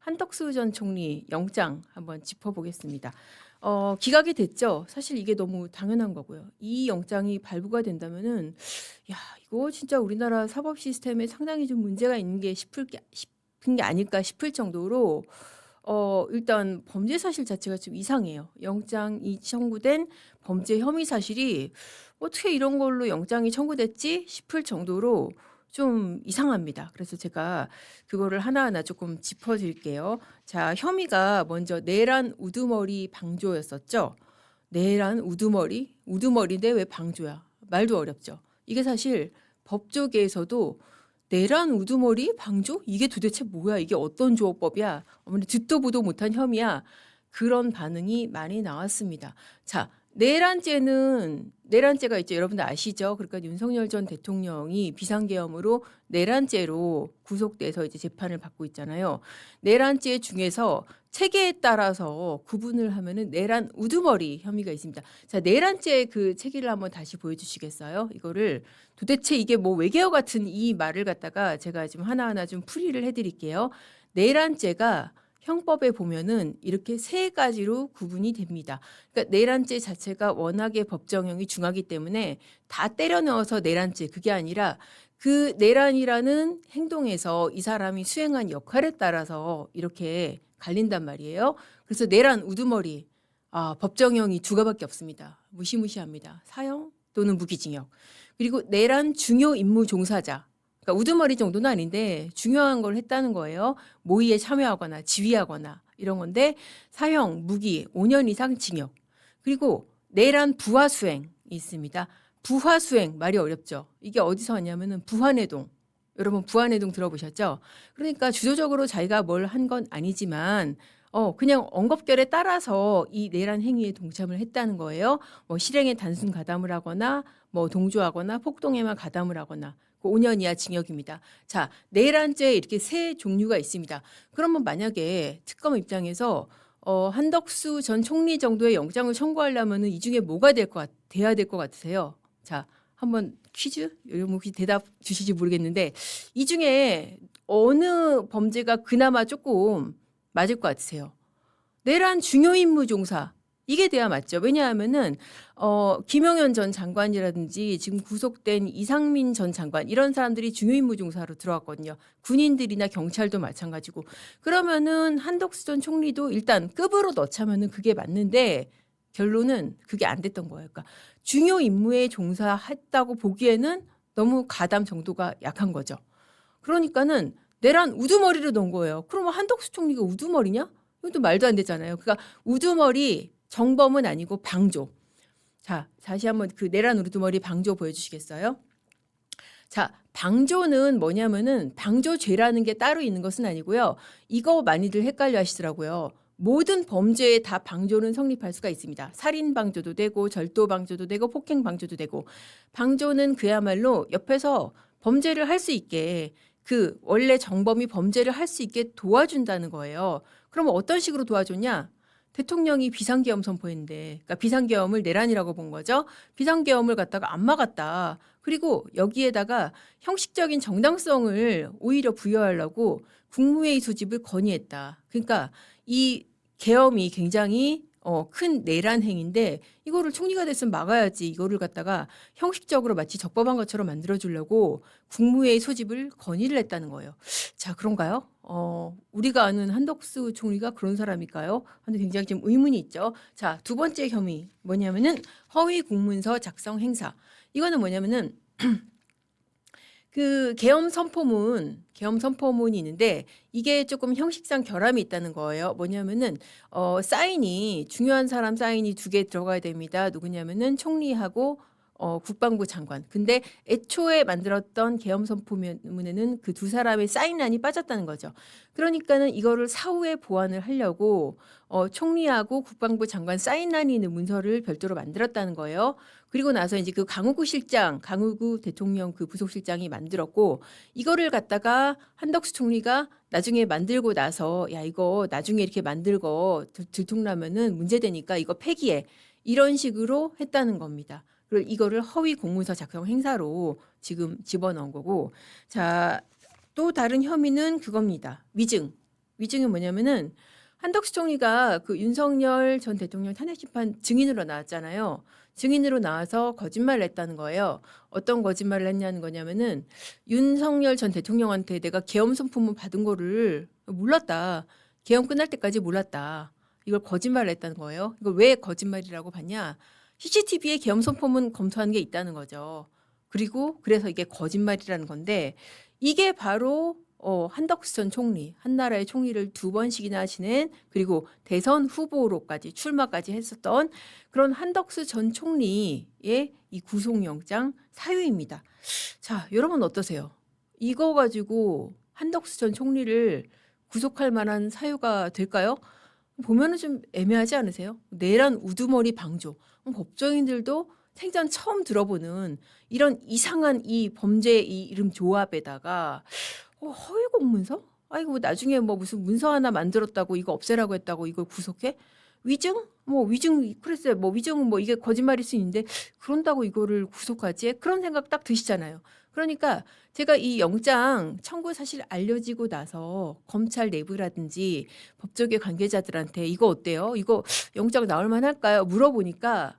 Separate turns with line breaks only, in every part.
한덕수 전 총리 영장 한번 짚어보겠습니다. 기각이 됐죠. 사실 이게 너무 당연한 거고요. 이 영장이 발부가 된다면은 야 이거 진짜 우리나라 사법 시스템에 상당히 좀 문제가 있는 게 싶은 게 아닐까 싶을 정도로 일단 범죄 사실 자체가 좀 이상해요. 영장이 청구된 범죄 혐의 사실이 어떻게 이런 걸로 영장이 청구됐지 싶을 정도로 좀 이상합니다. 그래서 제가 그거를 하나하나 조금 짚어드릴게요. 자, 혐의가 먼저 내란 우두머리 방조였었죠. 내란 우두머리? 우두머리인데 왜 방조야? 말도 어렵죠. 이게 사실 법조계에서도 내란 우두머리 방조? 이게 도대체 뭐야? 이게 어떤 조업법이야? 어머니 듣도 보도 못한 혐의야. 그런 반응이 많이 나왔습니다. 자, 내란죄가 있죠. 여러분들 아시죠? 그러니까 윤석열 전 대통령이 비상계엄으로 내란죄로 구속돼서 이제 재판을 받고 있잖아요. 내란죄 중에서 체계에 따라서 구분을 하면은 내란 우두머리 혐의가 있습니다. 자, 내란죄 그 체계를 한번 다시 보여주시겠어요? 이거를 도대체 이게 뭐 외계어 같은 이 말을 갖다가 제가 지금 하나하나 좀 풀이를 해드릴게요. 내란죄가 형법에 보면은 이렇게 세 가지로 구분이 됩니다. 그러니까 내란죄 자체가 워낙에 법정형이 중하기 때문에 다 때려 넣어서 내란죄 그게 아니라 그 내란이라는 행동에서 이 사람이 수행한 역할에 따라서 이렇게 갈린단 말이에요. 그래서 내란 우두머리 법정형이 두 가지밖에 없습니다. 무시무시합니다. 사형 또는 무기징역. 그리고 내란 중요 임무 종사자. 그러니까 우두머리 정도는 아닌데 중요한 걸 했다는 거예요. 모의에 참여하거나 지휘하거나 이런 건데 사형, 무기, 5년 이상 징역. 그리고 내란 부하 수행이 있습니다. 부하 수행 말이 어렵죠. 이게 어디서 왔냐면은 부한해동. 여러분 부한해동 들어보셨죠? 그러니까 주도적으로 자기가 뭘 한 건 아니지만 그냥 언급결에 따라서 이 내란 행위에 동참을 했다는 거예요. 뭐 실행에 단순 가담을 하거나 뭐 동조하거나 폭동에만 가담을 하거나 5년 이하 징역입니다. 자, 내란죄 이렇게 세 종류가 있습니다. 그러면 만약에 특검 입장에서 한덕수 전 총리 정도의 영장을 청구하려면 이 중에 뭐가 돼야 될 것 같으세요? 자, 한번 퀴즈? 여러분 혹시 대답 주실지 모르겠는데 이 중에 어느 범죄가 그나마 조금 맞을 것 같으세요? 내란 중요 임무 종사. 이게 돼야 맞죠. 왜냐하면은 김영현 전 장관이라든지 지금 구속된 이상민 전 장관 이런 사람들이 중요 임무 종사로 들어왔거든요. 군인들이나 경찰도 마찬가지고. 그러면은 한덕수 전 총리도 일단 급으로 넣자면은 그게 맞는데 결론은 그게 안 됐던 거예요. 그러니까 중요 임무에 종사했다고 보기에는 너무 가담 정도가 약한 거죠. 그러니까는 내란 우두머리로 넣은 거예요. 그러면 한덕수 총리가 우두머리냐? 이것도 말도 안 되잖아요. 그러니까 우두머리 정범은 아니고 방조. 자, 다시 한번 그 내란 우두머리 방조 보여주시겠어요? 자, 방조는 뭐냐면은 방조죄라는 게 따로 있는 것은 아니고요. 이거 많이들 헷갈려 하시더라고요. 모든 범죄에 다 방조는 성립할 수가 있습니다. 살인 방조도 되고 절도 방조도 되고 폭행 방조도 되고 방조는 그야말로 옆에서 범죄를 할 수 있게 그 원래 정범이 범죄를 할 수 있게 도와준다는 거예요. 그럼 어떤 식으로 도와줬냐? 대통령이 비상계엄 선포했는데, 그러니까 비상계엄을 내란이라고 본 거죠. 비상계엄을 갖다가 안 막았다. 그리고 여기에다가 형식적인 정당성을 오히려 부여하려고 국무회의 소집을 건의했다. 그러니까 이 계엄이 굉장히 큰 내란 행위인데 이거를 총리가 됐으면 막아야지 이거를 갖다가 형식적으로 마치 적법한 것처럼 만들어주려고 국무회의 소집을 건의를 했다는 거예요. 자, 그런가요? 우리가 아는 한덕수 총리가 그런 사람일까요? 하는 굉장히 좀 의문이 있죠. 자, 두 번째 혐의 뭐냐면은 허위 공문서 작성 행사. 이거는 뭐냐면은 그 계엄 선포문이 있는데 이게 조금 형식상 결함이 있다는 거예요. 뭐냐면은 사인이 중요한 사람 사인이 두 개 들어가야 됩니다. 누구냐면은 총리하고 국방부 장관. 근데 애초에 만들었던 계엄 선포문에는 그 두 사람의 사인란이 빠졌다는 거죠. 그러니까는 이거를 사후에 보완을 하려고 총리하고 국방부 장관 사인란이 있는 문서를 별도로 만들었다는 거예요. 그리고 나서 이제 그 강우구 대통령 그 부속실장이 만들었고 이거를 갖다가 한덕수 총리가 나중에 만들고 나서 야 이거 나중에 이렇게 만들고 들통나면은 문제되니까 이거 폐기해. 이런 식으로 했다는 겁니다. 그리고 이거를 허위 공문서 작성 행사로 지금 집어넣은 거고 자, 또 다른 혐의는 그겁니다. 위증. 위증이 뭐냐면은 한덕수 총리가 그 윤석열 전 대통령 탄핵심판 증인으로 나왔잖아요. 증인으로 나와서 거짓말을 했다는 거예요. 어떤 거짓말을 했냐는 거냐면은 윤석열 전 대통령한테 내가 계엄 선포문 받은 거를 몰랐다. 계엄 끝날 때까지 몰랐다. 이걸 거짓말을 했다는 거예요. 이걸 왜 거짓말이라고 봤냐? CCTV에 계엄 선포문 검토하는 게 있다는 거죠. 그리고 그래서 이게 거짓말이라는 건데 이게 바로 한덕수 전 총리, 한나라의 총리를 2번씩이나 지낸 그리고 대선 후보로까지 출마까지 했었던 그런 한덕수 전 총리의 이 구속영장 사유입니다. 자, 여러분 어떠세요? 이거 가지고 한덕수 전 총리를 구속할 만한 사유가 될까요? 보면은 좀 애매하지 않으세요? 내란 우두머리 방조. 법조인들도 생전 처음 들어보는 이런 이상한 이 범죄 이 이름 조합에다가 허위 공문서? 아이고 뭐 나중에 뭐 무슨 문서 하나 만들었다고 이거 없애라고 했다고 이걸 구속해? 위증? 뭐 위증 그랬어요. 뭐 위증은 뭐 이게 거짓말일 수 있는데 그런다고 이거를 구속하지? 그런 생각 딱 드시잖아요. 그러니까 제가 이 영장 청구 사실 알려지고 나서 검찰 내부라든지 법조계 관계자들한테 이거 어때요? 이거 영장 나올 만할까요? 물어보니까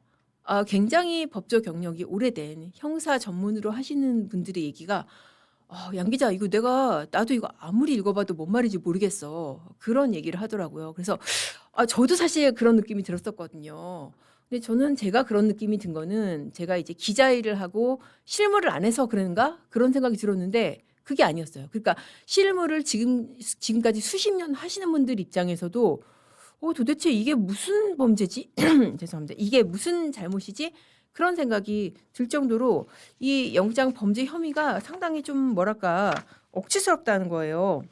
굉장히 법조 경력이 오래된 형사 전문으로 하시는 분들의 얘기가 양 기자 이거 나도 이거 아무리 읽어봐도 뭔 말인지 모르겠어. 그런 얘기를 하더라고요. 그래서 저도 사실 그런 느낌이 들었었거든요. 근데 저는 제가 그런 느낌이 든 거는 제가 이제 기자 일을 하고 실무를 안 해서 그런가? 그런 생각이 들었는데 그게 아니었어요. 그러니까 실무를 지금까지 수십 년 하시는 분들 입장에서도 도대체 이게 무슨 범죄지? 죄송합니다. 이게 무슨 잘못이지? 그런 생각이 들 정도로 이 영장 범죄 혐의가 상당히 좀 뭐랄까 억지스럽다는 거예요.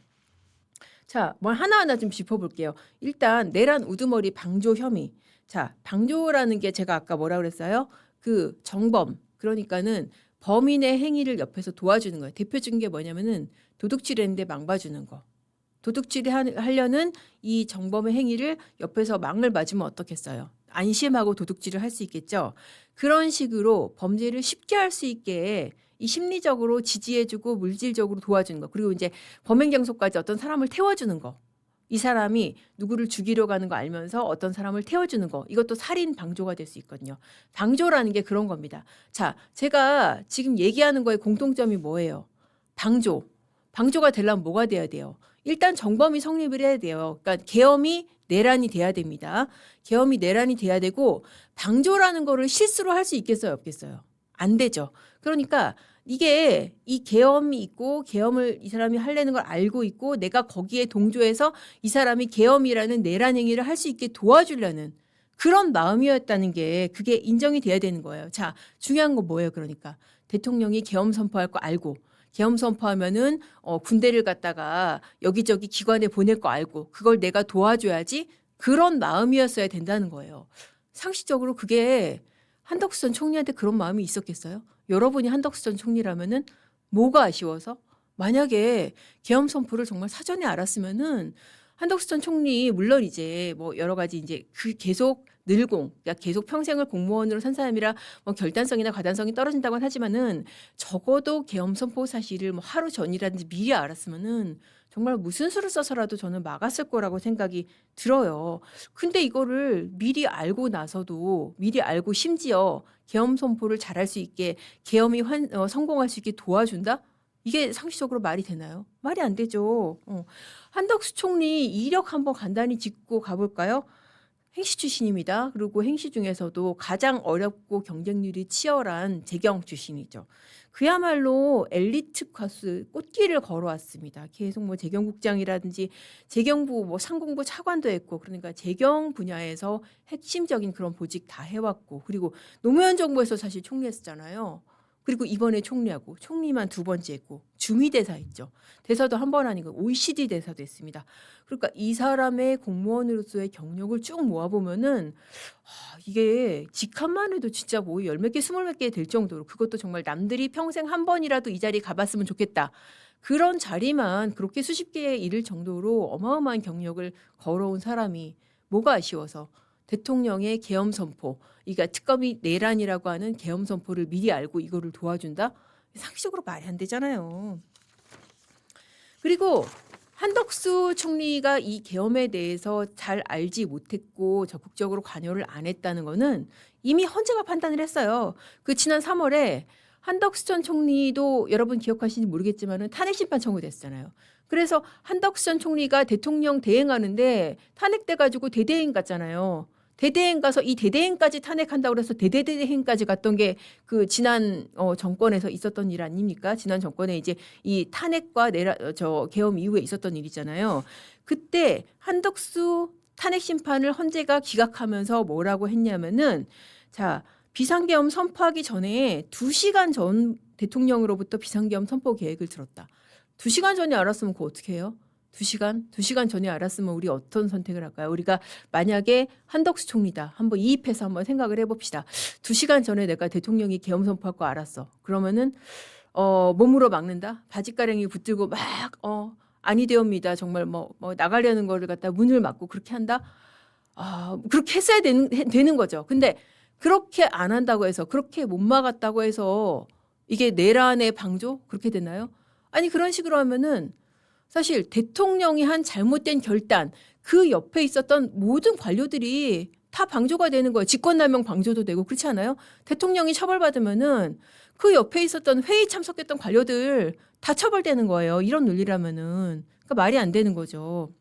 자, 뭘 하나하나 좀 짚어볼게요. 일단 내란 우두머리 방조 혐의. 자, 방조라는 게 제가 아까 뭐라 그랬어요? 그 정범. 그러니까는 범인의 행위를 옆에서 도와주는 거예요. 대표적인 게 뭐냐면은 도둑질했는데 망봐주는 거. 도둑질이 하려는 이 정범의 행위를 옆에서 망을 맞으면 어떻겠어요? 안심하고 도둑질을 할 수 있겠죠. 그런 식으로 범죄를 쉽게 할 수 있게 이 심리적으로 지지해주고 물질적으로 도와주는 거. 그리고 이제 범행 장소까지 어떤 사람을 태워주는 거. 이 사람이 누구를 죽이려 가는 거 알면서 어떤 사람을 태워주는 거. 이것도 살인 방조가 될 수 있거든요. 방조라는 게 그런 겁니다. 자, 제가 지금 얘기하는 거의 공통점이 뭐예요? 방조. 방조가 되려면 뭐가 돼야 돼요? 일단 정범이 성립을 해야 돼요. 그러니까 계엄이 내란이 돼야 됩니다. 계엄이 내란이 돼야 되고 방조라는 거를 실수로 할 수 있겠어요, 없겠어요? 안 되죠. 그러니까 이게 이 계엄이 있고 계엄을 이 사람이 하려는 걸 알고 있고 내가 거기에 동조해서 이 사람이 계엄이라는 내란 행위를 할 수 있게 도와주려는 그런 마음이었다는 게 그게 인정이 돼야 되는 거예요. 자, 중요한 건 뭐예요? 그러니까 대통령이 계엄 선포할 거 알고 계엄 선포하면은 군대를 갖다가 여기저기 기관에 보낼 거 알고 그걸 내가 도와줘야지 그런 마음이었어야 된다는 거예요. 상식적으로 그게 한덕수 전 총리한테 그런 마음이 있었겠어요? 여러분이 한덕수 전 총리라면은 뭐가 아쉬워서? 만약에 계엄 선포를 정말 사전에 알았으면은 한덕수 전 총리 물론 이제 뭐 여러 가지 이제 그 계속 늘공, 그러니까 계속 평생을 공무원으로 산 사람이라 뭐 결단성이나 과단성이 떨어진다고는 하지만은 적어도 계엄 선포 사실을 뭐 하루 전이라든지 미리 알았으면은 정말 무슨 수를 써서라도 저는 막았을 거라고 생각이 들어요. 근데 이거를 미리 알고 나서도 미리 알고 심지어 계엄 선포를 잘할 수 있게 계엄이 성공할 수 있게 도와준다? 이게 상식적으로 말이 되나요? 말이 안 되죠. 한덕수 총리 이력 한번 간단히 짚고 가볼까요? 행시 출신입니다. 그리고 행시 중에서도 가장 어렵고 경쟁률이 치열한 재경 출신이죠. 그야말로 엘리트 코스 꽃길을 걸어왔습니다. 계속 뭐 재경국장이라든지 재경부 뭐 상공부 차관도 했고 그러니까 재경 분야에서 핵심적인 그런 보직 다 해왔고 그리고 노무현 정부에서 사실 총리했었잖아요. 그리고 이번에 총리하고 총리만 2번째 했고 주미대사 했죠. 대사도 한 번 아니고 OECD 대사도 했습니다. 그러니까 이 사람의 공무원으로서의 경력을 쭉 모아보면은 이게 직함만 해도 진짜 뭐 10몇 개, 20몇 개 될 정도로 그것도 정말 남들이 평생 한 번이라도 이 자리 가봤으면 좋겠다. 그런 자리만 그렇게 수십 개 이를 정도로 어마어마한 경력을 걸어온 사람이 뭐가 아쉬워서 대통령의 계엄 선포, 그러니까 특검이 내란이라고 하는 계엄 선포를 미리 알고 이거를 도와준다? 상식적으로 말이 안 되잖아요. 그리고 한덕수 총리가 이 계엄에 대해서 잘 알지 못했고 적극적으로 관여를 안 했다는 거는 이미 헌재가 판단을 했어요. 그 지난 3월에 한덕수 전 총리도 여러분 기억하시는지 모르겠지만은 탄핵 심판 청구됐잖아요. 그래서 한덕수 전 총리가 대통령 대행하는데 탄핵돼 가지고 대대행 갔잖아요. 대대행 가서 이 대대행까지 탄핵한다고 그래서 대대행까지 갔던 게 그 지난 정권에서 있었던 일 아닙니까? 지난 정권에 이제 이 탄핵과 계엄 이후에 있었던 일이잖아요. 그때 한덕수 탄핵 심판을 헌재가 기각하면서 뭐라고 했냐면은 자, 비상계엄 선포하기 전에 2시간 전 대통령으로부터 비상계엄 선포 계획을 들었다. 2시간 전에 알았으면 그거 어떻게 해요? 2시간 전에 알았으면 우리 어떤 선택을 할까요? 우리가 만약에 한덕수 총리다. 한번 이입해서 한번 생각을 해봅시다. 2시간 전에 내가 대통령이 계엄 선포할 거 알았어. 그러면은 몸으로 막는다. 바지가랑이 붙들고 막 아니되옵니다. 정말 뭐 나가려는 거를 갖다 문을 막고 그렇게 한다. 그렇게 했어야 되는 거죠. 근데 그렇게 안 한다고 해서 그렇게 못 막았다고 해서 이게 내란의 방조 그렇게 되나요? 아니 그런 식으로 하면은 사실 대통령이 한 잘못된 결단 그 옆에 있었던 모든 관료들이 다 방조가 되는 거예요. 직권남용 방조도 되고 그렇지 않아요? 대통령이 처벌받으면은 그 옆에 있었던 회의 참석했던 관료들 다 처벌되는 거예요. 이런 논리라면은 그러니까 말이 안 되는 거죠.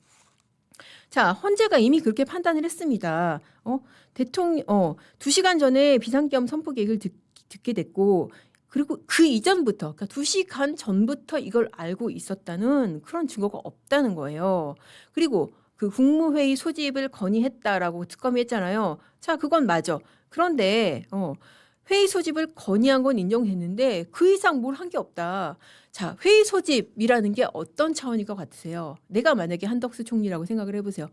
자, 헌재가 이미 그렇게 판단을 했습니다. 대통령 2시간 전에 비상계엄 선포 계획을 듣게 됐고 그리고 그 이전부터 그러니까 2시간 전부터 이걸 알고 있었다는 그런 증거가 없다는 거예요. 그리고 그 국무회의 소집을 건의했다라고 특검이 했잖아요. 자, 그건 맞아. 그런데 회의 소집을 건의한 건 인정됐는데 그 이상 뭘 한 게 없다. 자, 회의 소집이라는 게 어떤 차원일 것 같으세요? 내가 만약에 한덕수 총리라고 생각을 해보세요.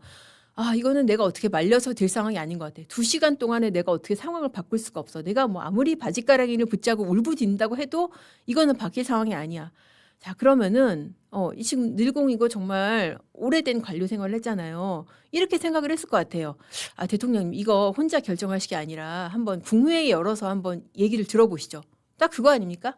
이거는 내가 어떻게 말려서 될 상황이 아닌 것 같아. 2시간 동안에 내가 어떻게 상황을 바꿀 수가 없어. 내가 뭐 아무리 바지가랑이를 붙잡고 울부짖는다고 해도 이거는 바뀔 상황이 아니야. 자, 그러면은 지금 늘공이고 정말 오래된 관료 생활을 했잖아요. 이렇게 생각을 했을 것 같아요. 대통령님 이거 혼자 결정하실 게 아니라 한번 국무회의 열어서 한번 얘기를 들어보시죠. 딱 그거 아닙니까?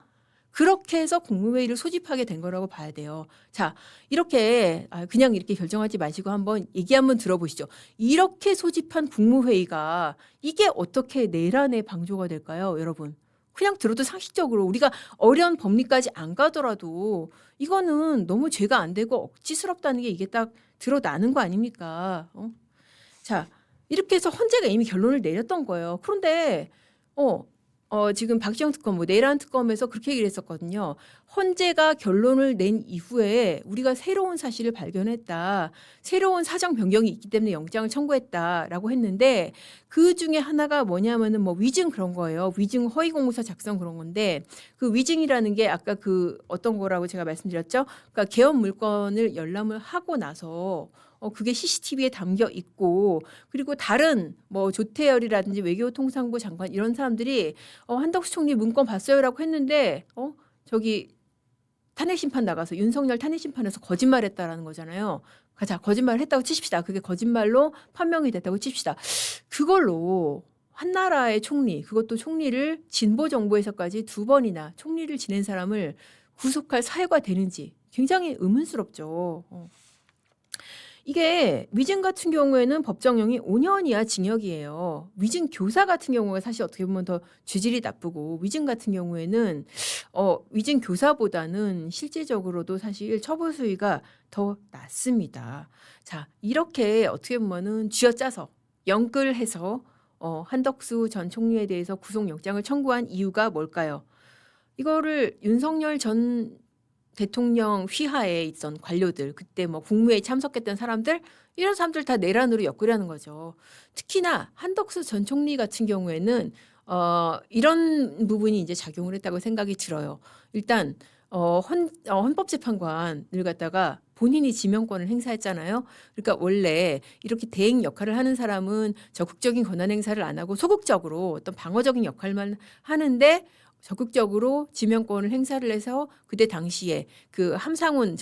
그렇게 해서 국무회의를 소집하게 된 거라고 봐야 돼요. 자, 이렇게 그냥 이렇게 결정하지 마시고 한번 얘기 한번 들어보시죠. 이렇게 소집한 국무회의가 이게 어떻게 내란의 방조가 될까요, 여러분? 그냥 들어도 상식적으로 우리가 어려운 법리까지 안 가더라도 이거는 너무 죄가 안 되고 억지스럽다는 게 이게 딱 드러나는 거 아닙니까? 자, 이렇게 해서 헌재가 이미 결론을 내렸던 거예요. 그런데 지금 박지영 특검, 내란 특검에서 그렇게 얘기를 했었거든요. 헌재가 결론을 낸 이후에 우리가 새로운 사실을 발견했다. 새로운 사정 변경이 있기 때문에 영장을 청구했다라고 했는데 그 중에 하나가 뭐냐면은 위증 그런 거예요. 위증 허위 공문서 작성 그런 건데 그 위증이라는 게 아까 그 어떤 거라고 제가 말씀드렸죠. 그러니까 계엄 물건을 열람을 하고 나서 그게 CCTV에 담겨 있고 그리고 다른 조태열이라든지 외교통상부 장관 이런 사람들이 한덕수 총리 문건 봤어요라고 했는데 저기 탄핵 심판 나가서 윤석열 탄핵 심판에서 거짓말했다라는 거잖아요. 자, 거짓말을 했다고 치십시다. 그게 거짓말로 판명이 됐다고 칩시다. 그걸로 한나라의 총리, 그것도 총리를 진보 정부에서까지 2번이나 총리를 지낸 사람을 구속할 사유가 되는지 굉장히 의문스럽죠. 이게 위증 같은 경우에는 법정형이 5년 이하 징역이에요. 위증 교사 같은 경우가 사실 어떻게 보면 더 죄질이 나쁘고 위증 같은 경우에는 위증 교사보다는 실질적으로도 사실 처벌 수위가 더 낮습니다. 자, 이렇게 어떻게 보면은 쥐어짜서 연끌해서 한덕수 전 총리에 대해서 구속영장을 청구한 이유가 뭘까요? 이거를 윤석열 전 대통령 휘하에 있던 관료들, 그때 국무회의 참석했던 사람들, 이런 사람들 다 내란으로 엮으려는 거죠. 특히나 한덕수 전 총리 같은 경우에는 이런 부분이 이제 작용을 했다고 생각이 들어요. 일단 헌법재판관을 갖다가 본인이 지명권을 행사했잖아요. 그러니까 원래 이렇게 대행 역할을 하는 사람은 적극적인 권한 행사를 안 하고 소극적으로 어떤 방어적인 역할만 하는데 적극적으로 지명권을 행사를 해서 그때 당시에 그 한상훈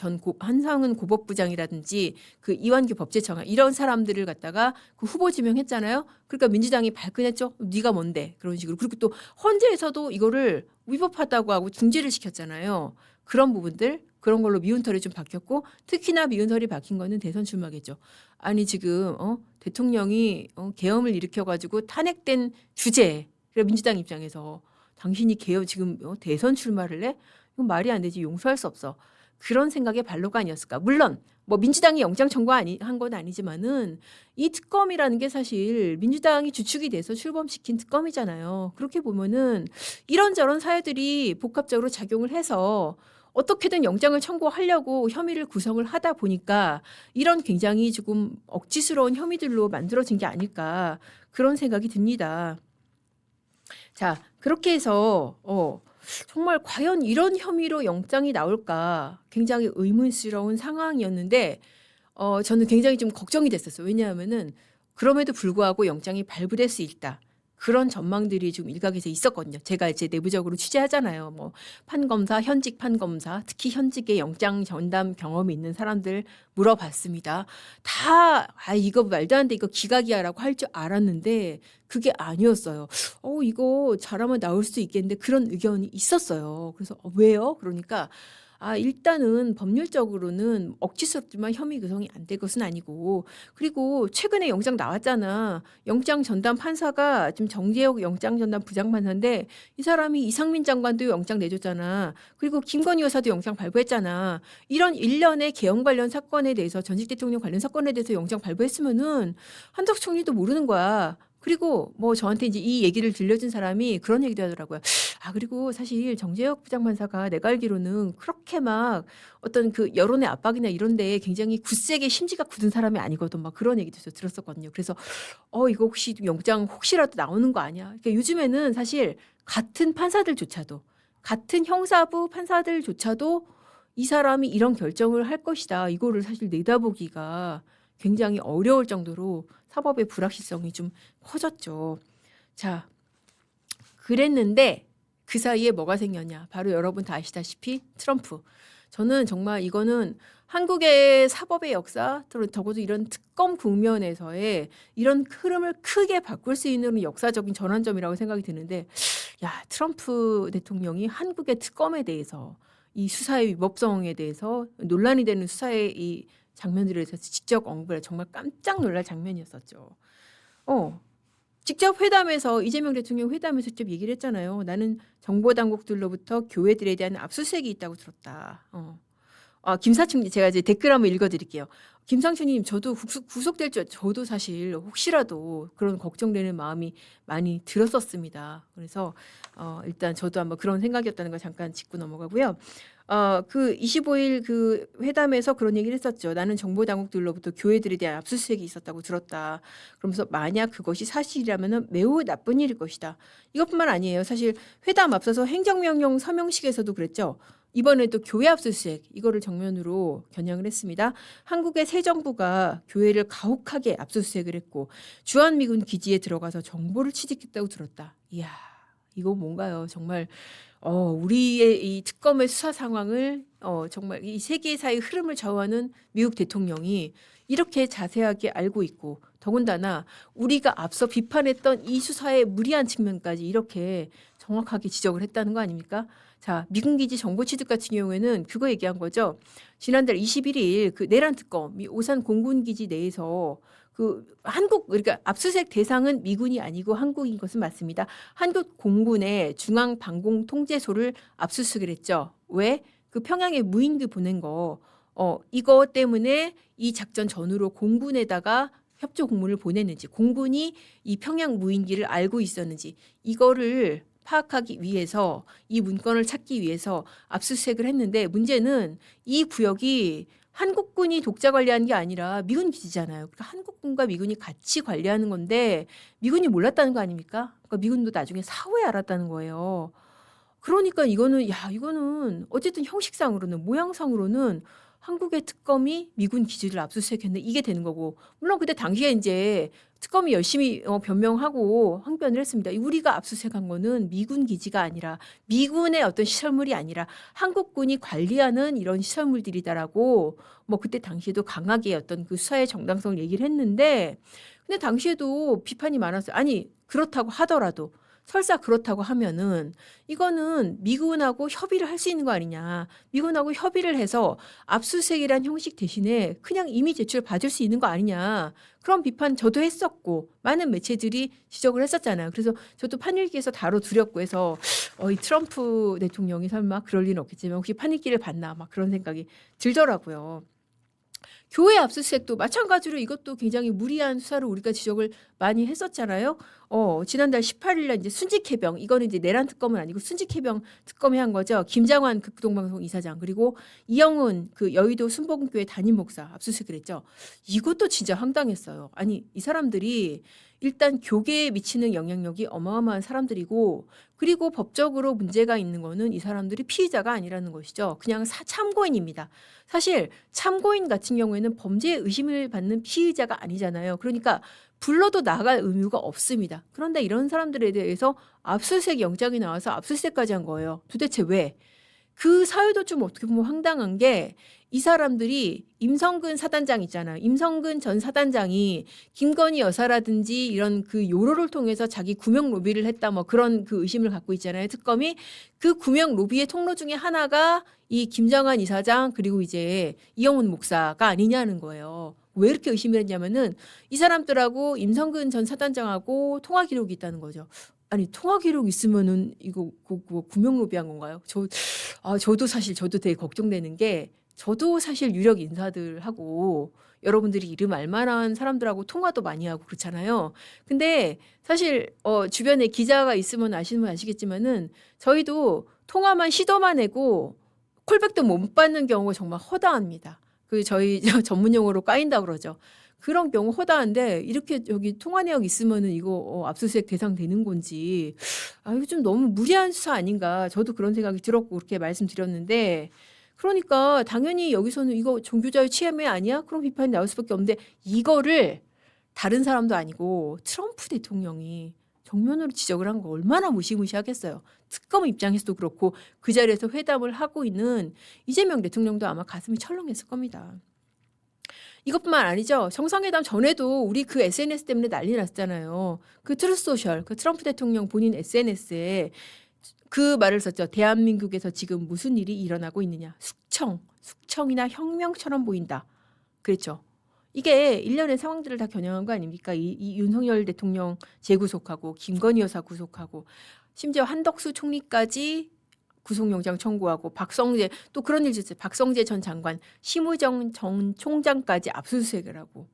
고법부장이라든지 그 이완규 법제청장 이런 사람들을 갖다가 그 후보 지명했잖아요. 그러니까 민주당이 발끈했죠. 네가 뭔데? 그런 식으로. 그리고 또 헌재에서도 이거를 위법하다고 하고 중지를 시켰잖아요. 그런 부분들 그런 걸로 미운털이 좀 바뀌었고 특히나 미운털이 박힌 거는 대선 출마겠죠. 아니 지금 대통령이 계엄을 일으켜가지고 탄핵된 주제에 그래 민주당 입장에서 당신이 계엄 지금 대선 출마를 해? 이건 말이 안 되지. 용서할 수 없어. 그런 생각의 발로가 아니었을까. 물론 뭐 민주당이 영장 청구한 건 아니지만은 이 특검이라는 게 사실 민주당이 주축이 돼서 출범시킨 특검이잖아요. 그렇게 보면은 이런저런 사회들이 복합적으로 작용을 해서 어떻게든 영장을 청구하려고 혐의를 구성을 하다 보니까 이런 굉장히 조금 억지스러운 혐의들로 만들어진 게 아닐까 그런 생각이 듭니다. 자, 그렇게 해서 정말 과연 이런 혐의로 영장이 나올까 굉장히 의문스러운 상황이었는데 저는 굉장히 좀 걱정이 됐었어요. 왜냐하면은 그럼에도 불구하고 영장이 발부될 수 있다. 그런 전망들이 좀 일각에서 있었거든요. 제가 이제 내부적으로 취재하잖아요. 뭐 판검사, 현직 판검사, 특히 현직의 영장 전담 경험이 있는 사람들 물어봤습니다. 다 이거 말도 안 돼. 이거 기각이야라고 할 줄 알았는데 그게 아니었어요. 이거 잘하면 나올 수 있겠는데 그런 의견이 있었어요. 그래서 왜요? 그러니까 일단은 법률적으로는 억지스럽지만 혐의 구성이 안 될 것은 아니고 그리고 최근에 영장 나왔잖아. 영장 전담 판사가 지금 정재혁 영장 전담 부장판사인데 이 사람이 이상민 장관도 영장 내줬잖아. 그리고 김건희 여사도 영장 발부했잖아. 이런 일련의 계엄 관련 사건에 대해서 전직 대통령 관련 사건에 대해서 영장 발부했으면은 한덕수 총리도 모르는 거야. 그리고 뭐 저한테 이제 이 얘기를 들려준 사람이 그런 얘기도 하더라고요. 그리고 사실 정재혁 부장판사가 내가 알기로는 그렇게 막 어떤 그 여론의 압박이나 이런 데에 굉장히 굳세게 심지가 굳은 사람이 아니거든. 막 그런 얘기도 들었었거든요. 그래서 이거 혹시 영장 혹시라도 나오는 거 아니야? 그러니까 요즘에는 사실 같은 판사들조차도 같은 형사부 판사들조차도 이 사람이 이런 결정을 할 것이다. 이거를 사실 내다보기가 굉장히 어려울 정도로 사법의 불확실성이 좀 커졌죠. 자, 그랬는데 그 사이에 뭐가 생겼냐. 바로 여러분 다 아시다시피 트럼프. 저는 정말 이거는 한국의 사법의 역사, 적어도 이런 특검 국면에서의 이런 흐름을 크게 바꿀 수 있는 역사적인 전환점이라고 생각이 드는데 트럼프 대통령이 한국의 특검에 대해서 이 수사의 위법성에 대해서 논란이 되는 수사의 이 장면들에 대해서 직접 언급을 정말 깜짝 놀랄 장면이었었죠. 직접 회담에서 이재명 대통령 회담에서 직접 얘기를 했잖아요. 나는 정보당국들로부터 교회들에 대한 압수수색이 있다고 들었다. 김사춘님 제가 이제 댓글 한번 읽어드릴게요. 김상춘님 저도 구속될 줄 저도 사실 혹시라도 그런 걱정되는 마음이 많이 들었었습니다. 그래서 일단 저도 한번 그런 생각이었다는 걸 잠깐 짚고 넘어가고요. 그 25일 그 회담에서 그런 얘기를 했었죠. 나는 정보당국들로부터 교회들에 대한 압수수색이 있었다고 들었다. 그러면서 만약 그것이 사실이라면 매우 나쁜 일일 것이다. 이것뿐만 아니에요. 사실 회담 앞서서 행정명령 서명식에서도 그랬죠. 이번에도 교회 압수수색 이거를 정면으로 겨냥을 했습니다. 한국의 새 정부가 교회를 가혹하게 압수수색을 했고 주한미군 기지에 들어가서 정보를 취득했다고 들었다. 이야 이거 뭔가요? 정말 우리의 이 특검의 수사 상황을 정말 이 세계사의 흐름을 좌우하는 미국 대통령이 이렇게 자세하게 알고 있고 더군다나 우리가 앞서 비판했던 이 수사의 무리한 측면까지 이렇게 정확하게 지적을 했다는 거 아닙니까? 자, 미군 기지 정보 취득 같은 경우에는 그거 얘기한 거죠. 지난달 21일 그 내란 특검 오산 공군 기지 내에서 그 한국 그러니까 압수수색 대상은 미군이 아니고 한국인 것은 맞습니다. 한국 공군의 중앙 방공 통제소를 압수수색을 했죠. 왜? 그 평양에 무인기 보낸 거 이거 때문에 이 작전 전후로 공군에다가 협조 공문을 보냈는지 공군이 이 평양 무인기를 알고 있었는지 이거를 파악하기 위해서 이 문건을 찾기 위해서 압수수색을 했는데 문제는 이 구역이 한국군이 독자 관리하는 게 아니라 미군 기지잖아요. 그러니까 한국군과 미군이 같이 관리하는 건데 미군이 몰랐다는 거 아닙니까? 그러니까 미군도 나중에 사후에 알았다는 거예요. 그러니까 이거는 어쨌든 형식상으로는 모양상으로는 한국의 특검이 미군 기지를 압수수색했는데 이게 되는 거고 물론 그때 당시에 이제 특검이 열심히 변명하고 항변을 했습니다. 우리가 압수수색한 거는 미군 기지가 아니라 미군의 어떤 시설물이 아니라 한국군이 관리하는 이런 시설물들이다라고 뭐 그때 당시에도 강하게 어떤 그 수사의 정당성을 얘기를 했는데 근데 당시에도 비판이 많았어요. 아니 그렇다고 하더라도 설사 그렇다고 하면은 이거는 미군하고 협의를 할 수 있는 거 아니냐. 미군하고 협의를 해서 압수수색이란 형식 대신에 그냥 이미 제출 받을 수 있는 거 아니냐. 그런 비판 저도 했었고 많은 매체들이 지적을 했었잖아요. 그래서 저도 판일기에서 다뤄드렸고 해서 이 트럼프 대통령이 설마 그럴 리는 없겠지만 혹시 판일기를 봤나 막 그런 생각이 들더라고요. 교회 압수수색도 마찬가지로 이것도 굉장히 무리한 수사로 우리가 지적을 많이 했었잖아요. 지난달 18일 날 이제 순직해병, 이거는 이제 내란 특검은 아니고 순직해병 특검이 한 거죠. 김장환 극동방송 이사장 그리고 이영훈 그 여의도 순복음교회 담임 목사 압수수색을 했죠. 이것도 진짜 황당했어요. 아니 이 사람들이 일단 교계에 미치는 영향력이 어마어마한 사람들이고 그리고 법적으로 문제가 있는 거는 이 사람들이 피의자가 아니라는 것이죠. 그냥 참고인입니다. 사실 참고인 같은 경우에는 범죄의 의심을 받는 피의자가 아니잖아요. 그러니까 불러도 나갈 의무가 없습니다. 그런데 이런 사람들에 대해서 압수수색 영장이 나와서 압수수색까지 한 거예요. 도대체 왜? 그 사유도 좀 어떻게 보면 황당한 게 이 사람들이 임성근 사단장 있잖아요. 임성근 전 사단장이 김건희 여사라든지 이런 그 요로를 통해서 자기 구명 로비를 했다 뭐 그런 그 의심을 갖고 있잖아요. 특검이 그 구명 로비의 통로 중에 하나가 이 김장환 이사장 그리고 이제 이영훈 목사가 아니냐는 거예요. 왜 이렇게 의심을 했냐면은 이 사람들하고 임성근 전 사단장하고 통화 기록이 있다는 거죠. 아니 통화 기록 있으면은 이거 구명 로비한 건가요? 저도 사실 저도 되게 걱정되는 게 저도 사실 유력 인사들하고 여러분들이 이름 알만한 사람들하고 통화도 많이 하고 그렇잖아요. 근데 사실 주변에 기자가 있으면 아시는 분 아시겠지만은 저희도 통화만 시도만 해고 콜백도 못 받는 경우가 정말 허다합니다. 그 저희 전문 용어로 까인다 그러죠. 그런 경우 허다한데 이렇게 여기 통화 내역 있으면은 이거 압수수색 대상 되는 건지 이거 좀 너무 무리한 수사 아닌가 저도 그런 생각이 들었고 그렇게 말씀드렸는데 그러니까 당연히 여기서는 이거 종교자유 침해 아니야? 그런 비판이 나올 수밖에 없는데 이거를 다른 사람도 아니고 트럼프 대통령이 정면으로 지적을 한 거 얼마나 무시무시하겠어요. 특검 입장에서도 그렇고 그 자리에서 회담을 하고 있는 이재명 대통령도 아마 가슴이 철렁했을 겁니다. 이것뿐만 아니죠. 정상회담 전에도 우리 그 SNS 때문에 난리 났잖아요. 그 트루소셜, 그 트럼프 대통령 본인 SNS에 그 말을 썼죠. 대한민국에서 지금 무슨 일이 일어나고 있느냐. 숙청이나 혁명처럼 보인다. 그랬죠. 이게 일련의 상황들을 다 겨냥한 거 아닙니까? 이 윤석열 대통령 재구속하고 김건희 여사 구속하고 심지어 한덕수 총리까지 구속영장 청구하고 박성재 또 그런 일도 있어요. 박성재 전 장관, 심의정 전 총장까지 압수수색을 하고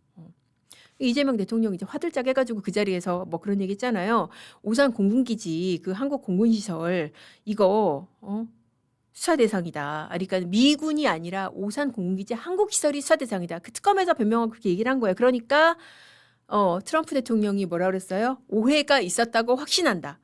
이재명 대통령이 이제 화들짝 해가지고 그 자리에서 뭐 그런 얘기 했잖아요. 오산 공군기지 그 한국 공군시설 이거 수사 대상이다. 그러니까 미군이 아니라 오산 공군기지 한국 시설이 수사 대상이다. 그 특검에서 변명하고 그렇게 얘기를 한 거예요. 그러니까 트럼프 대통령이 뭐라 그랬어요? 오해가 있었다고 확신한다.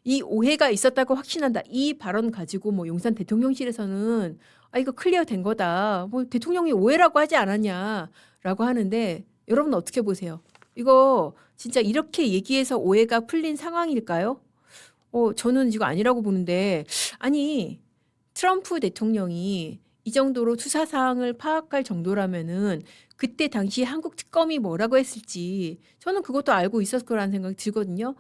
이 오해가 있었다고 확신한다. 이 발언 가지고 뭐 용산 대통령실에서는 이거 클리어 된 거다. 뭐 대통령이 오해라고 하지 않았냐라고 하는데 여러분 어떻게 보세요? 이거 진짜 이렇게 얘기해서 오해가 풀린 상황일까요? 저는 이거 아니라고 보는데 아니 트럼프 대통령이 이 정도로 수사 사항을 파악할 정도라면은 그때 당시 한국 특검이 뭐라고 했을지 저는 그것도 알고 있었을 거라는 생각이 들거든요.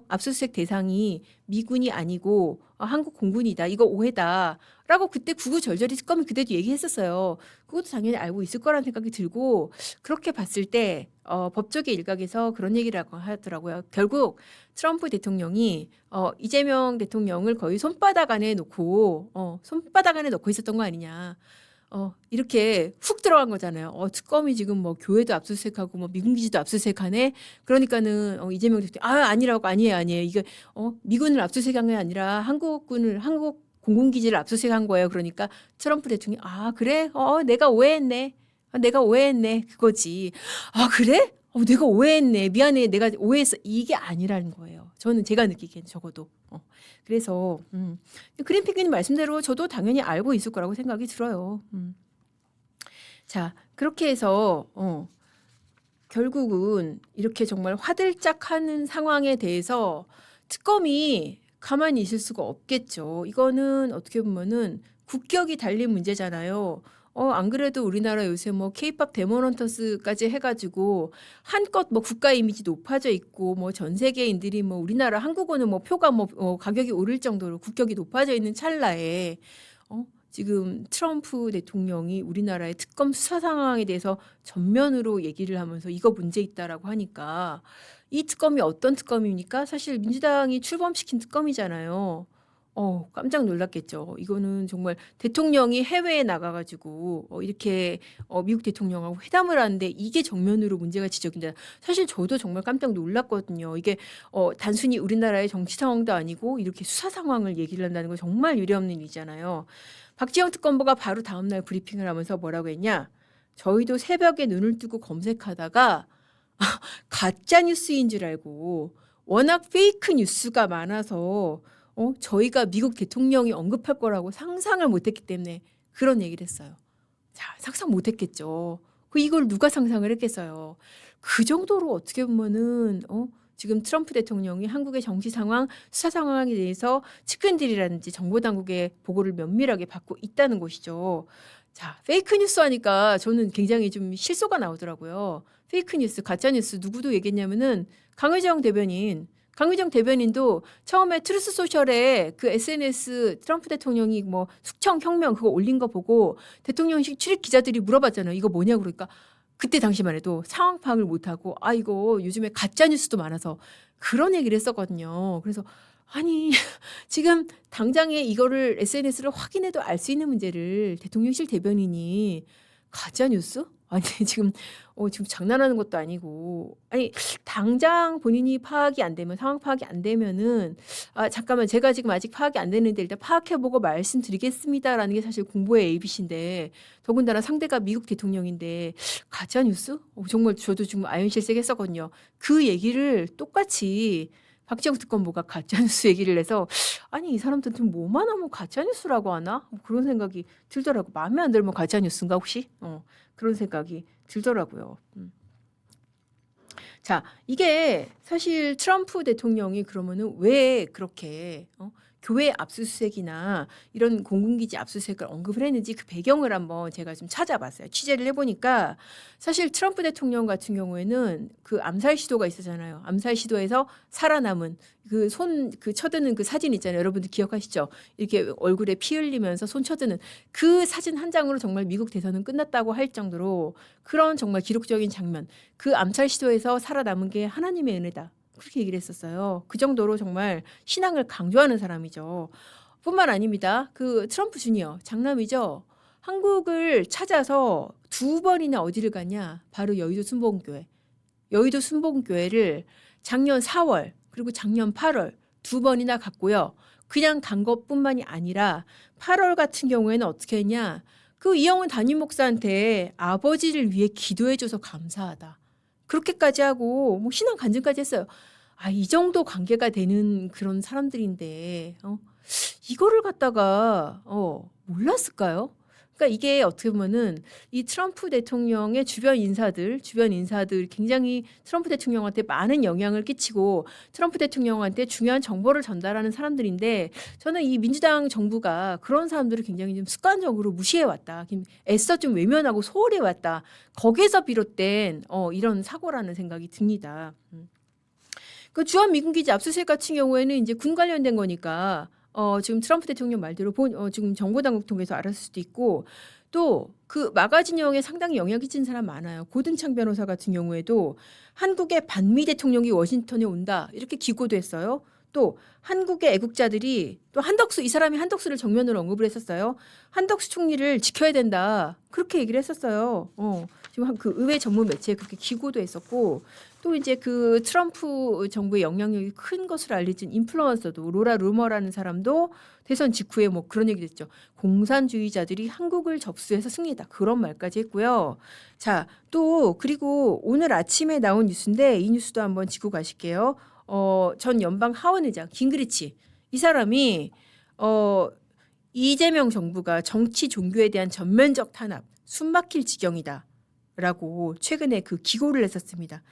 압수수색 대상이 미군이 아니고 한국 공군이다. 이거 오해다. 라고 그때 구구절절히 특검이 그때도 얘기했었어요. 그것도 당연히 알고 있을 거라는 생각이 들고 그렇게 봤을 때 법조계 일각에서 그런 얘기를 하더라고요. 결국 트럼프 대통령이 이재명 대통령을 거의 손바닥 안에 놓고 있었던 거 아니냐. 이렇게 훅 들어간 거잖아요. 특검이 지금 뭐 교회도 압수수색하고 뭐 미군 기지도 압수수색하네. 그러니까는 이재명 대통령 아니라고 아니에요. 이게 미군을 압수수색한 게 아니라 한국 공군 기지를 압수수색한 거예요. 그러니까 트럼프 대통령이 그래? 내가 오해했네. 내가 오해했네. 그거지. 그래? 내가 오해했네. 미안해. 내가 오해했어. 이게 아니라는 거예요. 제가 느끼기엔 적어도. 그래서 그린피그님 말씀대로 저도 당연히 알고 있을 거라고 생각이 들어요. 자, 그렇게 해서 결국은 이렇게 정말 화들짝하는 상황에 대해서 특검이 가만히 있을 수가 없겠죠. 이거는 어떻게 보면은 국격이 달린 문제잖아요. 안 그래도 우리나라 요새 뭐 케이팝 데모넌터스까지 해가지고 한껏 뭐 국가 이미지 높아져 있고 뭐 전 세계인들이 뭐 우리나라 한국어는 뭐 표가 뭐 가격이 오를 정도로 국격이 높아져 있는 찰나에 지금 트럼프 대통령이 우리나라의 특검 수사 상황에 대해서 전면으로 얘기를 하면서 이거 문제 있다라고 하니까 이 특검이 어떤 특검입니까? 사실 민주당이 출범시킨 특검이잖아요. 깜짝 놀랐겠죠. 이거는 정말 대통령이 해외에 나가가지고 이렇게 미국 대통령하고 회담을 하는데 이게 정면으로 문제가 지적된다. 사실 저도 정말 깜짝 놀랐거든요. 이게 단순히 우리나라의 정치 상황도 아니고 이렇게 수사 상황을 얘기를 한다는 건 정말 유례없는 일이잖아요. 박지영 특검보가 바로 다음날 브리핑을 하면서 뭐라고 했냐? 저희도 새벽에 눈을 뜨고 검색하다가 가짜 뉴스인 줄 알고 워낙 페이크 뉴스가 많아서 저희가 미국 대통령이 언급할 거라고 상상을 못했기 때문에 그런 얘기를 했어요. 자, 상상 못했겠죠. 이걸 누가 상상을 했겠어요. 그 정도로 어떻게 보면은 지금 트럼프 대통령이 한국의 정치 상황, 수사 상황에 대해서 측근들이라든지 정보 당국의 보고를 면밀하게 받고 있다는 것이죠. 자, 페이크 뉴스 하니까 저는 굉장히 좀 실소가 나오더라고요. 페이크 뉴스, 가짜 뉴스 누구도 얘기했냐면은 강의정 대변인도 처음에 트루스 소셜에 그 SNS 트럼프 대통령이 뭐 숙청 혁명 그거 올린 거 보고 대통령실 출입 기자들이 물어봤잖아요. 이거 뭐냐고 그러니까 그때 당시만 해도 상황 파악을 못하고 이거 요즘에 가짜 뉴스도 많아서 그런 얘기를 했었거든요. 그래서 아니 지금 당장에 이거를 SNS를 확인해도 알 수 있는 문제를 대통령실 대변인이 가짜 뉴스? 아니 지금 장난하는 것도 아니고 아니 당장 본인이 파악이 안 되면 상황 파악이 안 되면은 잠깐만 제가 지금 아직 파악이 안 되는데 일단 파악해보고 말씀드리겠습니다라는 게 사실 공보의 ABC인데 더군다나 상대가 미국 대통령인데 가짜 뉴스? 정말 저도 지금 아연실색했었거든요. 그 얘기를 똑같이 박지영 특검보가 가짜뉴스 얘기를 해서 아니 이 사람들은 뭐만 하면 가짜뉴스라고 하나? 그런 생각이 들더라고. 마음에 안 들면 가짜뉴스인가 혹시? 그런 생각이 들더라고요. 자, 이게 사실 트럼프 대통령이 그러면은 왜 그렇게 교회 압수수색이나 이런 공군기지 압수수색을 언급을 했는지 그 배경을 한번 제가 좀 찾아봤어요. 취재를 해보니까 사실 트럼프 대통령 같은 경우에는 그 암살 시도가 있었잖아요. 암살 시도에서 살아남은 그 쳐드는 그 사진 있잖아요. 여러분들 기억하시죠? 이렇게 얼굴에 피 흘리면서 손 쳐드는 그 사진 한 장으로 정말 미국 대선은 끝났다고 할 정도로 그런 정말 기록적인 장면. 그 암살 시도에서 살아남은 게 하나님의 은혜다. 그렇게 얘기를 했었어요. 그 정도로 정말 신앙을 강조하는 사람이죠. 뿐만 아닙니다. 그 트럼프 주니어 장남이죠. 한국을 찾아서 2번이나 어디를 갔냐. 바로 여의도 순복음교회. 여의도 순복음교회를 작년 4월 그리고 작년 8월 2번이나 갔고요. 그냥 간 것뿐만이 아니라 8월 같은 경우에는 어떻게 했냐. 그 이영훈 담임 목사한테 아버지를 위해 기도해줘서 감사하다. 그렇게까지 하고 뭐 신앙 간증까지 했어요. 이 정도 관계가 되는 그런 사람들인데 이거를 갖다가 몰랐을까요? 그러니까 이게 어떻게 보면은 이 트럼프 대통령의 주변 인사들 굉장히 트럼프 대통령한테 많은 영향을 끼치고 트럼프 대통령한테 중요한 정보를 전달하는 사람들인데 저는 이 민주당 정부가 그런 사람들을 굉장히 좀 습관적으로 무시해왔다. 애써 좀 외면하고 소홀해왔다. 거기에서 비롯된 이런 사고라는 생각이 듭니다. 그 주한미군기지 압수수색 같은 경우에는 이제 군 관련된 거니까 지금 트럼프 대통령 말대로 지금 정보당국 통해서 알았을 수도 있고 또 그 마가진영에 상당히 영향 끼친 사람 많아요. 고든창 변호사 같은 경우에도 한국의 반미 대통령이 워싱턴에 온다 이렇게 기고도 했어요. 또 한국의 애국자들이 또 이 사람이 한덕수를 정면으로 언급을 했었어요. 한덕수 총리를 지켜야 된다 그렇게 얘기를 했었어요. 지금 그 의회 전문 매체에 그렇게 기고도 했었고 또 이제 그 트럼프 정부의 영향력이 큰 것으로 알려진 인플루언서도 로라 루머라는 사람도 대선 직후에 뭐 그런 얘기를 했죠. 공산주의자들이 한국을 접수해서 승리다. 그런 말까지 했고요. 자, 또 그리고 오늘 아침에 나온 뉴스인데 이 뉴스도 한번 짚고 가실게요. 전 연방 하원의장 깅그리치 이 사람이 이재명 정부가 정치 종교에 대한 전면적 탄압 숨막힐 지경이다라고 최근에 그 기고를 했었습니다.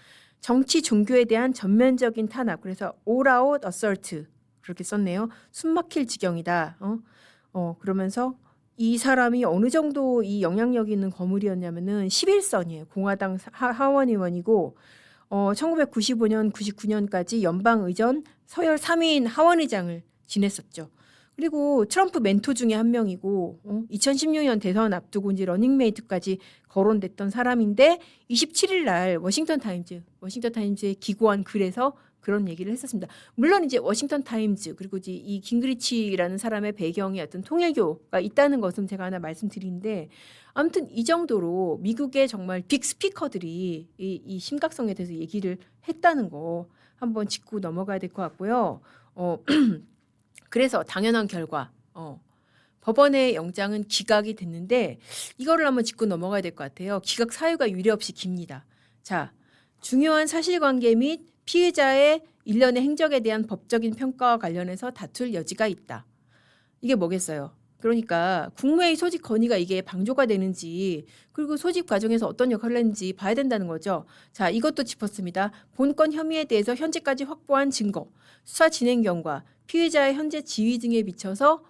정치 종교에 대한 전면적인 탄압 그래서 all out assault 그렇게 썼네요. 숨막힐 지경이다. 그러면서 이 사람이 어느 정도 이 영향력이 있는 거물이었냐면은 11선이에요. 공화당 하원 의원이고 1995년, 99년까지 연방의전 서열 3위인 하원의장을 지냈었죠. 그리고 트럼프 멘토 중에 한 명이고 2016년 대선 앞두고 이제 러닝메이트까지 거론됐던 사람인데 27일 날 워싱턴 타임즈에 기고한 글에서 그런 얘기를 했었습니다. 물론 이제 워싱턴 타임즈 그리고 이제 이 깅그리치라는 사람의 배경이 어떤 통일교가 있다는 것은 제가 하나 말씀드리는데 아무튼 이 정도로 미국의 정말 빅 스피커들이 이 심각성에 대해서 얘기를 했다는 거 한번 짚고 넘어가야 될 것 같고요. 그래서 당연한 결과 법원의 영장은 기각이 됐는데 이거를 한번 짚고 넘어가야 될 것 같아요. 기각 사유가 유례없이 깁니다. 자, 중요한 사실관계 및 피해자의 일련의 행적에 대한 법적인 평가와 관련해서 다툴 여지가 있다. 이게 뭐겠어요? 그러니까 국무회의 소집 건의가 이게 방조가 되는지 그리고 소집 과정에서 어떤 역할을 했는지 봐야 된다는 거죠. 자, 이것도 짚었습니다. 본건 혐의에 대해서 현재까지 확보한 증거, 수사 진행 경과, 피해자의 현재 지위 등에 비춰서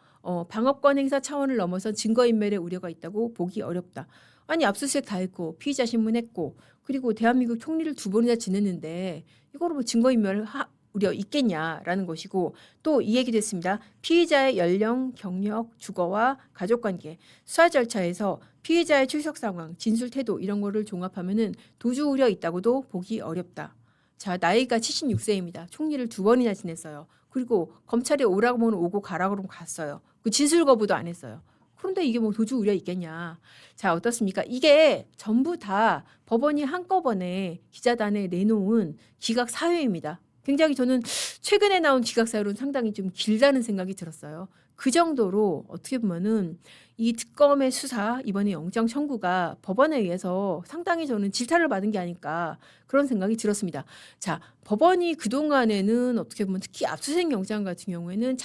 방어권 행사 차원을 넘어서 증거인멸의 우려가 있다고 보기 어렵다. 아니 압수수색 다 했고 피의자 신문했고 그리고 대한민국 총리를 2번이나 지냈는데 이거로 뭐 증거인멸 우려 있겠냐라는 것이고 또 이 얘기도 했습니다. 피의자의 연령, 경력, 주거와 가족관계, 수사 절차에서 피의자의 출석 상황, 진술 태도 이런 거를 종합하면은 도주 우려 있다고도 보기 어렵다. 자, 나이가 76세입니다. 총리를 2번이나 지냈어요. 그리고 검찰에 오라고 하면 오고 가라고 하면 갔어요. 그 진술 거부도 안 했어요. 그런데 이게 뭐 도주 우려 있겠냐. 자, 어떻습니까? 이게 전부 다 법원이 한꺼번에 기자단에 내놓은 기각 사유입니다. 굉장히 저는 최근에 나온 기각 사유는 상당히 좀 길다는 생각이 들었어요. 그 정도로 어떻게 보면은 이 특검의 수사 이번에 영장 청구가 법원에 의해서 상당히 저는 질타를 받은 게 아닐까 그런 생각이 들었습니다. 자, 법원이 그동안에는 어떻게 보면 특히 압수수색 영장 같은 경우에는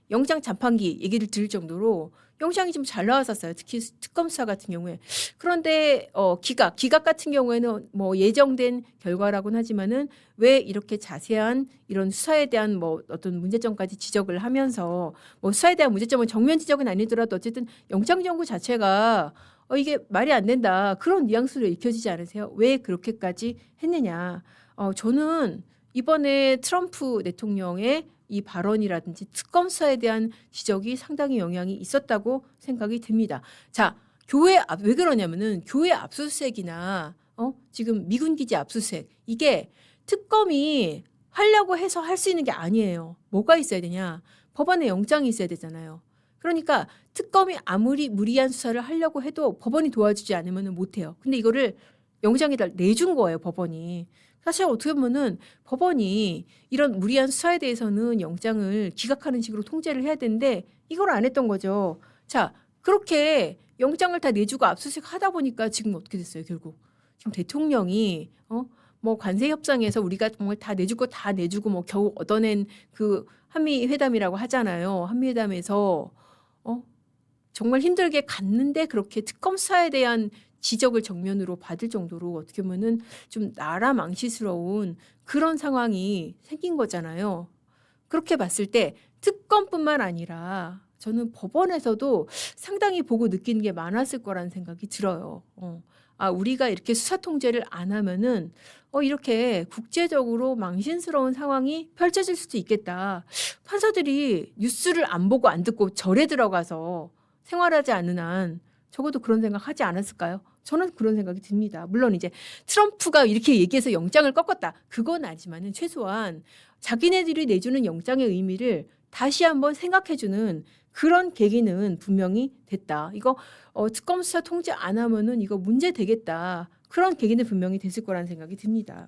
영장 자판기 얘기를 들을 정도로 영장이 좀 잘 나왔었어요. 특히 특검 수사 같은 경우에. 그런데 기각 같은 경우에는 뭐 예정된 결과라고는 하지만은 왜 이렇게 자세한 이런 수사에 대한 뭐 어떤 문제점까지 지적을 하면서 뭐 수사에 대한 문제점은 정면 지적은 아니더라도 어쨌든 영장 청구 자체가 이게 말이 안 된다. 그런 뉘앙스로 읽혀지지 않으세요? 왜 그렇게까지 했느냐. 저는 이번에 트럼프 대통령의 이 발언이라든지 특검 수사에 대한 지적이 상당히 영향이 있었다고 생각이 듭니다. 자, 왜 그러냐면은 교회 압수수색이나 지금 미군 기지 압수수색 이게 특검이 하려고 해서 할 수 있는 게 아니에요. 뭐가 있어야 되냐? 법원에 영장이 있어야 되잖아요. 그러니까 특검이 아무리 무리한 수사를 하려고 해도 법원이 도와주지 않으면 못해요. 근데 이거를 영장에다 내준 거예요, 법원이. 사실 어떻게 보면은 법원이 이런 무리한 수사에 대해서는 영장을 기각하는 식으로 통제를 해야 되는데 이걸 안 했던 거죠. 자, 그렇게 영장을 다 내주고 압수수색 하다 보니까 지금 어떻게 됐어요, 결국. 지금 대통령이 뭐 관세 협상에서 우리가 정말 다 내줄 거 다 내주고 뭐 겨우 얻어낸 그 한미 회담이라고 하잖아요. 한미 회담에서 정말 힘들게 갔는데 그렇게 특검 수사에 대한 지적을 정면으로 받을 정도로 어떻게 보면은 좀 나라 망신스러운 그런 상황이 생긴 거잖아요. 그렇게 봤을 때 특검뿐만 아니라 저는 법원에서도 상당히 보고 느끼는 게 많았을 거라는 생각이 들어요. 우리가 이렇게 수사 통제를 안 하면은 이렇게 국제적으로 망신스러운 상황이 펼쳐질 수도 있겠다. 판사들이 뉴스를 안 보고 안 듣고 절에 들어가서 생활하지 않는 한 적어도 그런 생각 하지 않았을까요? 저는 그런 생각이 듭니다. 물론 이제 트럼프가 이렇게 얘기해서 영장을 꺾었다. 그건 아니지만은 최소한 자기네들이 내주는 영장의 의미를 다시 한번 생각해주는 그런 계기는 분명히 됐다. 이거 특검 수사 통제 안 하면은 이거 문제 되겠다. 그런 계기는 분명히 됐을 거라는 생각이 듭니다.